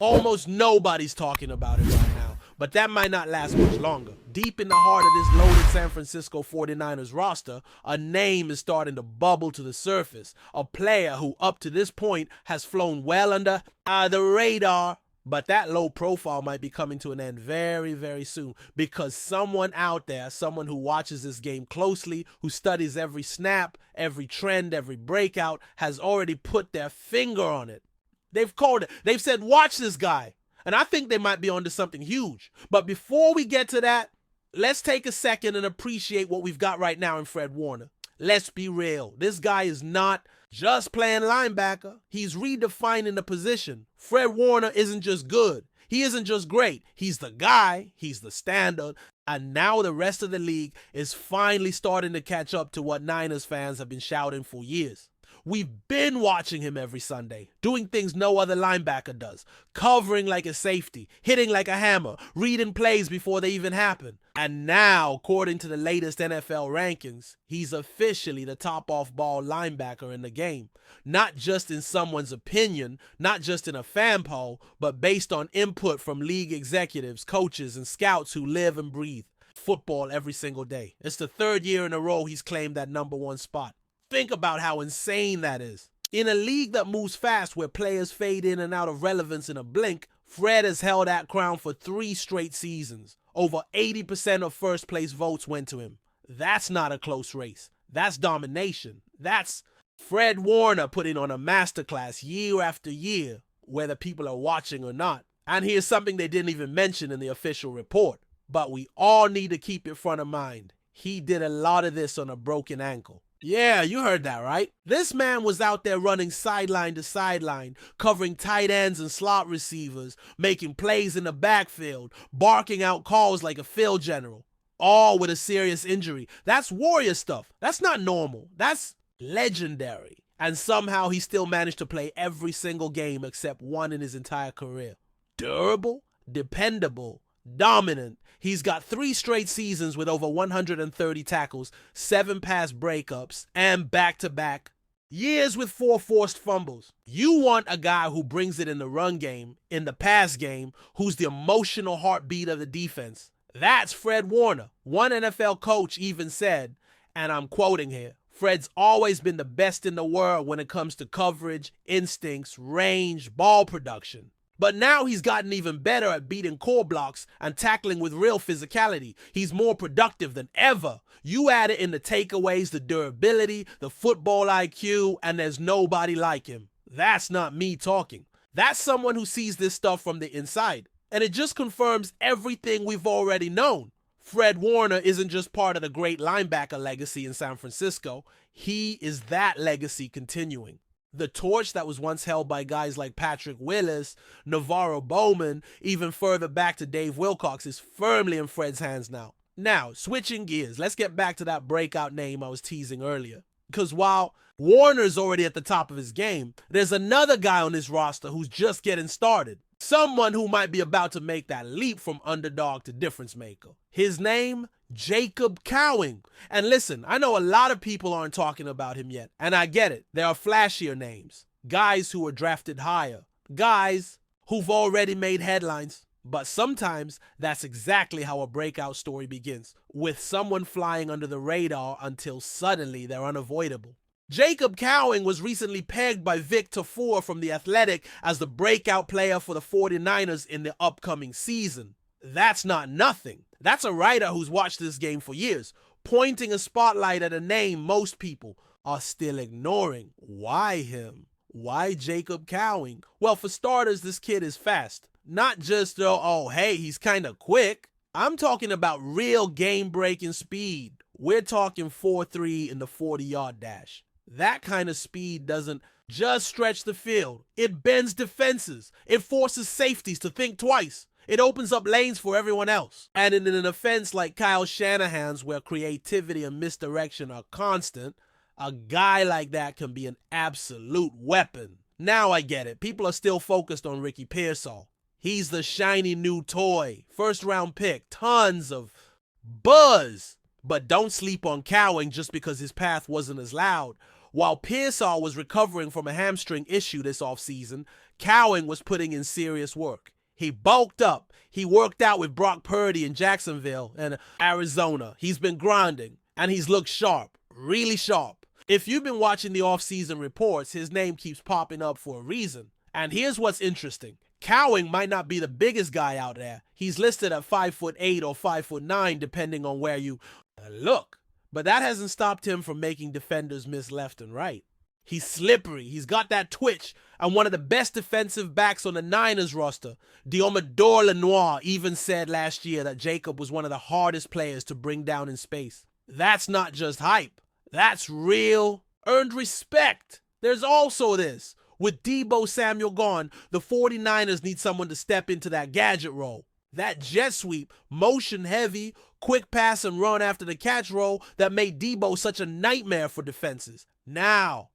Almost nobody's talking about it right now, but that might not last much longer. Deep in the heart of this loaded San Francisco 49ers roster, a name is starting to bubble to the surface. A player who up to this point has flown well under the radar, but that low profile might be coming to an end very, very soon because someone out there, someone who watches this game closely, who studies every snap, every trend, every breakout, has already put their finger on it. They've called it. They've said, watch this guy. And I think they might be onto something huge. But before we get to that, let's take a second and appreciate what we've got right now in Fred Warner. Let's be real. This guy is not just playing linebacker. He's redefining the position. Fred Warner isn't just good. He isn't just great. He's the guy. He's the standard. And now the rest of the league is finally starting to catch up to what Niners fans have been shouting for years. We've been watching him every Sunday, doing things no other linebacker does, covering like a safety, hitting like a hammer, reading plays before they even happen. And now, according to the latest NFL rankings, he's officially the top off-ball linebacker in the game. Not just in someone's opinion, not just in a fan poll, but based on input from league executives, coaches, and scouts who live and breathe football every single day. It's the third year in a row he's claimed that #1 spot. Think about how insane that is. In a league that moves fast where players fade in and out of relevance in a blink, Fred has held that crown for 3 straight seasons. Over 80% of first place votes went to him. That's not a close race. That's domination. That's Fred Warner putting on a masterclass year after year, whether people are watching or not. And here's something they didn't even mention in the official report, but we all need to keep it front of mind. He did a lot of this on a broken ankle. Yeah, you heard that right. This man was out there running sideline to sideline, covering tight ends and slot receivers, making plays in the backfield, barking out calls like a field general, all with a serious injury. That's warrior stuff. That's not normal. That's legendary. And somehow he still managed to play every single game except one in his entire career. Durable, dependable, dominant. He's got 3 straight seasons with over 130 tackles, 7 pass breakups, and back-to-back years with 4 forced fumbles. You want a guy who brings it in the run game, in the pass game, who's the emotional heartbeat of the defense. That's Fred Warner. One NFL coach even said, and I'm quoting here, Fred's always been the best in the world when it comes to coverage, instincts, range, ball production. But now he's gotten even better at beating core blocks and tackling with real physicality. He's more productive than ever. You add it in the takeaways, the durability, the football IQ, and there's nobody like him. That's not me talking. That's someone who sees this stuff from the inside. And it just confirms everything we've already known. Fred Warner isn't just part of the great linebacker legacy in San Francisco. He is that legacy continuing. The torch that was once held by guys like Patrick Willis, Navarro Bowman, even further back to Dave Wilcox is firmly in Fred's hands now. Now, switching gears, let's get back to that breakout name I was teasing earlier. Because while Warner's already at the top of his game, there's another guy on this roster who's just getting started. Someone who might be about to make that leap from underdog to difference maker. His name, Jacob Cowing. And listen, I know a lot of people aren't talking about him yet, and I get it. There are flashier names, guys who were drafted higher, guys who've already made headlines. But sometimes that's exactly how a breakout story begins, with someone flying under the radar until suddenly they're unavoidable. Jacob Cowing was recently pegged by Vic Tafur from The Athletic as the breakout player for the 49ers in the upcoming season. That's not nothing. That's a writer who's watched this game for years, pointing a spotlight at a name most people are still ignoring. Why him? Why Jacob Cowing? Well, for starters, this kid is fast. Not just, hey, he's kind of quick. I'm talking about real game-breaking speed. We're talking 4.3 in the 40-yard dash. That kind of speed doesn't just stretch the field. It bends defenses. It forces safeties to think twice. It opens up lanes for everyone else. And in an offense like Kyle Shanahan's, where creativity and misdirection are constant, a guy like that can be an absolute weapon. Now I get it. People are still focused on Ricky Pearsall. He's the shiny new toy. First round pick. Tons of buzz. But don't sleep on Cowing just because his path wasn't as loud. While Pearsall was recovering from a hamstring issue this offseason, Cowing was putting in serious work. He bulked up. He worked out with Brock Purdy in Jacksonville and Arizona. He's been grinding, and he's looked sharp, really sharp. If you've been watching the offseason reports, his name keeps popping up for a reason. And here's what's interesting. Cowing might not be the biggest guy out there. He's listed at 5'8" or 5'9", depending on where you look. But that hasn't stopped him from making defenders miss left and right. He's slippery. He's got that twitch. And one of the best defensive backs on the Niners roster, Diomedor Lenoir, even said last year that Jacob was one of the hardest players to bring down in space. That's not just hype. That's real earned respect. There's also this. With Deebo Samuel gone, the 49ers need someone to step into that gadget role. That jet sweep, motion heavy, quick pass and run after the catch role that made Deebo such a nightmare for defenses. Now,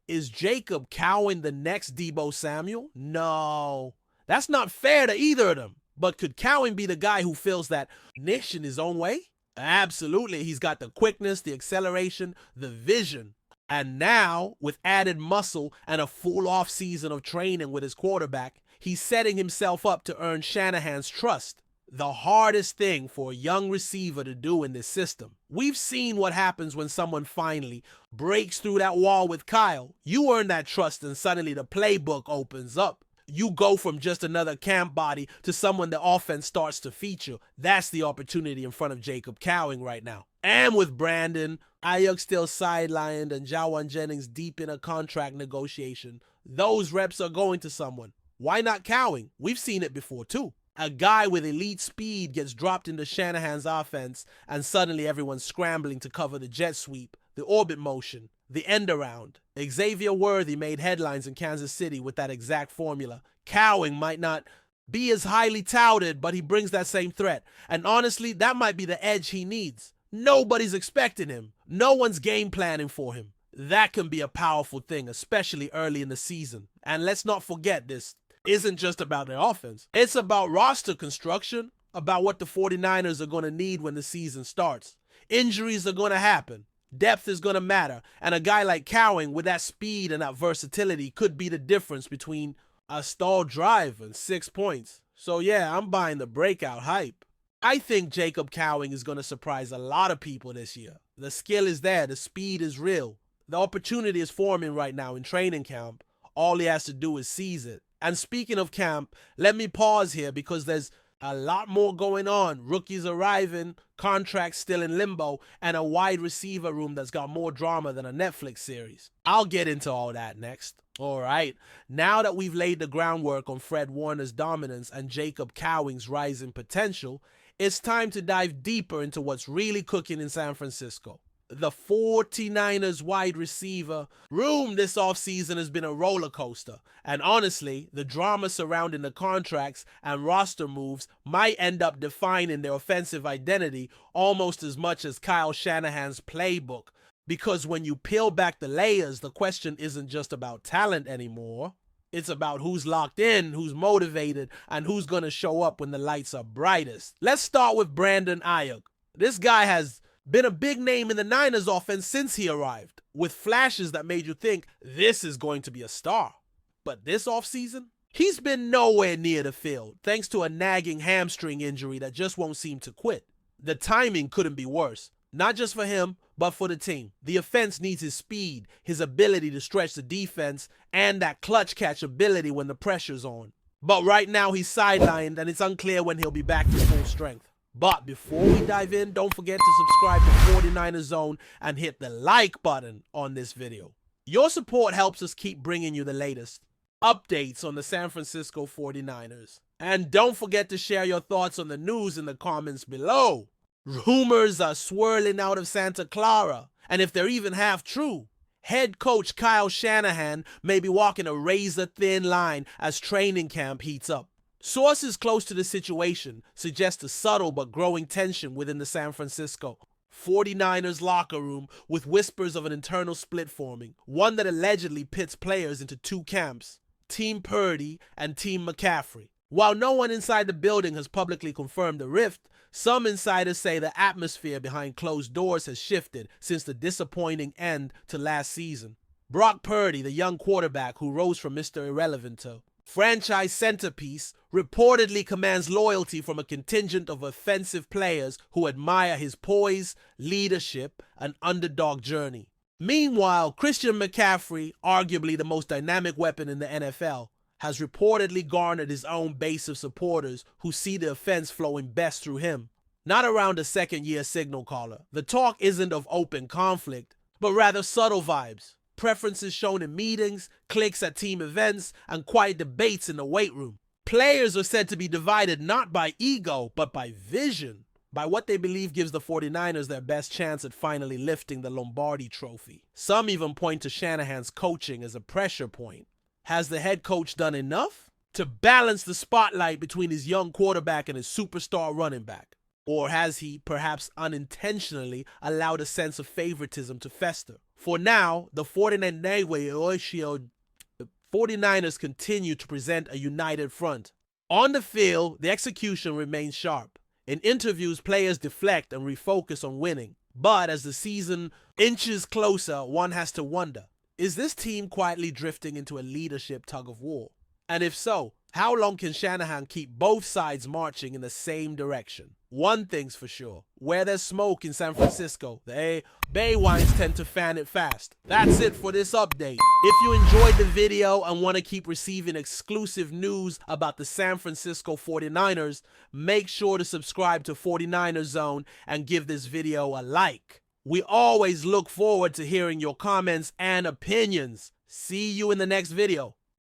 is Jacob Cowing the next Deebo Samuel? No. That's not fair to either of them. But could Cowing be the guy who fills that niche in his own way? Absolutely. He's got the quickness, the acceleration, the vision. And now, with added muscle and a full off season of training with his quarterback, he's setting himself up to earn Shanahan's trust. The hardest thing for a young receiver to do in this system. We've seen what happens when someone finally breaks through that wall with Kyle. You earn that trust and suddenly the playbook opens up. You go from just another camp body to someone the offense starts to feature. That's the opportunity in front of Jacob Cowing right now. And with Brandon Ayuk still sidelined and Jawan Jennings deep in a contract negotiation, those reps are going to someone. Why not Cowing? We've seen it before too. A guy with elite speed gets dropped into Shanahan's offense and suddenly everyone's scrambling to cover the jet sweep, the orbit motion, the end around. Xavier Worthy made headlines in Kansas City with that exact formula. Cowing might not be as highly touted, but he brings that same threat. And honestly, that might be the edge he needs. Nobody's expecting him. No one's game planning for him. That can be a powerful thing, especially early in the season. And let's not forget, this isn't just about their offense. It's about roster construction, about what the 49ers are going to need when the season starts. Injuries are going to happen. Depth is going to matter. And a guy like Cowing with that speed and that versatility could be the difference between a stalled drive and 6 points. So yeah, I'm buying the breakout hype. I think Jacob Cowing is going to surprise a lot of people this year. The skill is there. The speed is real. The opportunity is forming right now in training camp. All he has to do is seize it. And speaking of camp, let me pause here because there's a lot more going on. Rookies arriving, contracts still in limbo, and a wide receiver room that's got more drama than a Netflix series. I'll get into all that next. All right, now that we've laid the groundwork on Fred Warner's dominance and Jacob Cowing's rising potential, it's time to dive deeper into what's really cooking in San Francisco. The 49ers wide receiver room this offseason has been a roller coaster. And honestly, the drama surrounding the contracts and roster moves might end up defining their offensive identity almost as much as Kyle Shanahan's playbook. Because when you peel back the layers, the question isn't just about talent anymore. It's about who's locked in, who's motivated, and who's going to show up when the lights are brightest. Let's start with Brandon Ayuk. This guy has been a big name in the Niners offense since he arrived, with flashes that made you think this is going to be a star. But this offseason, he's been nowhere near the field, thanks to a nagging hamstring injury that just won't seem to quit. The timing couldn't be worse, not just for him, but for the team. The offense needs his speed, his ability to stretch the defense, and that clutch catch ability when the pressure's on. But right now he's sidelined and it's unclear when he'll be back to full strength. But before we dive in, don't forget to subscribe to 49ers Zone and hit the like button on this video. Your support helps us keep bringing you the latest updates on the San Francisco 49ers. And don't forget to share your thoughts on the news in the comments below. Rumors are swirling out of Santa Clara, and if they're even half true, head coach Kyle Shanahan may be walking a razor-thin line as training camp heats up. Sources close to the situation suggest a subtle but growing tension within the San Francisco 49ers locker room, with whispers of an internal split forming, one that allegedly pits players into two camps, Team Purdy and Team McCaffrey. While no one inside the building has publicly confirmed the rift, some insiders say the atmosphere behind closed doors has shifted since the disappointing end to last season. Brock Purdy, the young quarterback who rose from Mr. Irrelevant to franchise centerpiece, reportedly commands loyalty from a contingent of offensive players who admire his poise, leadership, and underdog journey. Meanwhile, Christian McCaffrey, arguably the most dynamic weapon in the NFL, has reportedly garnered his own base of supporters who see the offense flowing best through him. Not around a second-year signal caller. The talk isn't of open conflict, but rather subtle vibes. Preferences shown in meetings, cliques at team events, and quiet debates in the weight room. Players are said to be divided not by ego, but by vision, by what they believe gives the 49ers their best chance at finally lifting the Lombardi trophy. Some even point to Shanahan's coaching as a pressure point. Has the head coach done enough to balance the spotlight between his young quarterback and his superstar running back? Or has he, perhaps unintentionally, allowed a sense of favoritism to fester? For now, the 49ers continue to present a united front. On the field, the execution remains sharp. In interviews, players deflect and refocus on winning. But as the season inches closer, one has to wonder, is this team quietly drifting into a leadership tug-of-war? And if so, how long can Shanahan keep both sides marching in the same direction? One thing's for sure, where there's smoke in San Francisco, the Bay wines tend to fan it fast. That's it for this update. If you enjoyed the video and want to keep receiving exclusive news about the San Francisco 49ers, make sure to subscribe to 49ers Zone and give this video a like. We always look forward to hearing your comments and opinions. See you in the next video.